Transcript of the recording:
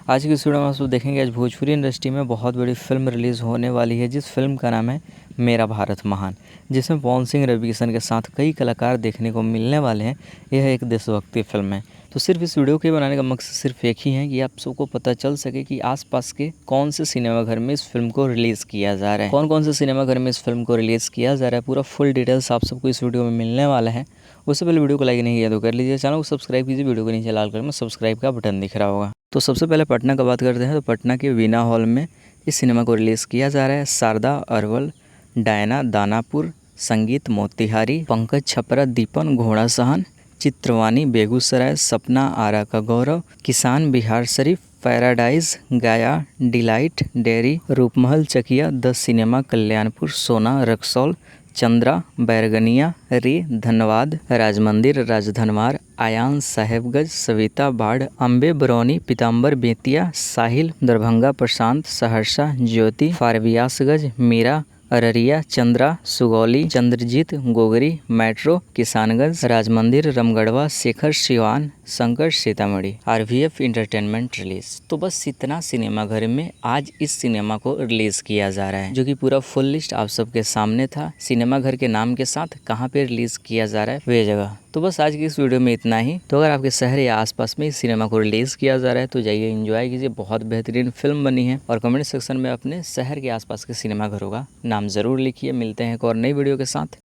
आज की इस वीडियो में आप सब देखेंगे आज भोजपुरी इंडस्ट्री में बहुत बड़ी फिल्म रिलीज़ होने वाली है, जिस फिल्म का नाम है मेरा भारत महान, जिसमें पवन सिंह, रवि किशन के साथ कई कलाकार देखने को मिलने वाले हैं। यह एक देशभक्ति फिल्म है। तो सिर्फ इस वीडियो के बनाने का मकसद सिर्फ एक ही है कि आप सबको पता चल सके कि आसपास के कौन से सिनेमाघर में इस फिल्म को रिलीज़ किया जा रहा है, कौन कौन से सिनेमाघर में इस फिल्म को रिलीज़ किया जा रहा है। पूरा फुल डिटेल्स आप सबको इस वीडियो में मिलने वाला है। उससे पहले वीडियो को लाइक नहीं किया तो कर लीजिए, चैनल को सब्सक्राइब कीजिए, वीडियो के नीचे लाल कलर में सब्सक्राइब का बटन दिख रहा होगा। तो सबसे पहले पटना का बात करते हैं तो पटना के वीना हॉल में इस सिनेमा को रिलीज़ किया जा रहा है। शारदा अरवल, डायना दानापुर, संगीत मोतिहारी, पंकज छपरा, दीपन घोड़ा सहन, चित्रवानी बेगूसराय, सपना आरा का Gaurav, Kisan Bihar Sharif, Paradise Gaya, Delight Dehri, Roopmahal Chakia, the cinema Kalyanpur, Sona Raxaul, Chandra Bairgania, रे Dhanbad, Rajmandir Rajdhanwar, Ayaan Sahebganj, Savita Barh, Ambe Barauni, Pitambar Bettiah, Sahil Darbhanga, Prashant Saharsa, Jyoti Forbesganj, Meera Araria, Chandra Sugauli, Chandrajeet Gogri, Metro Kishanganj, Rajmandir Ramgarhwa, Shekhar Siwan, Shankar Sitamarhi. RVF entertainment release. तो बस इतना सिनेमाघर में आज इस सिनेमा को रिलीज किया जा रहा है, जो कि पूरा फुल लिस्ट आप सबके सामने था। सिनेमाघर के नाम के साथ कहाँ पे रिलीज किया जा रहा है वे जगह। तो बस आज की इस वीडियो में इतना ही। तो अगर आपके शहर या आसपास में इस सिनेमा को रिलीज किया जा रहा है तो जाइए एंजॉय कीजिए। बहुत बेहतरीन फिल्म बनी है। और कमेंट सेक्शन में अपने शहर के आसपास के सिनेमाघरों का नाम जरूर लिखिए। मिलते हैं एक और नई वीडियो के साथ।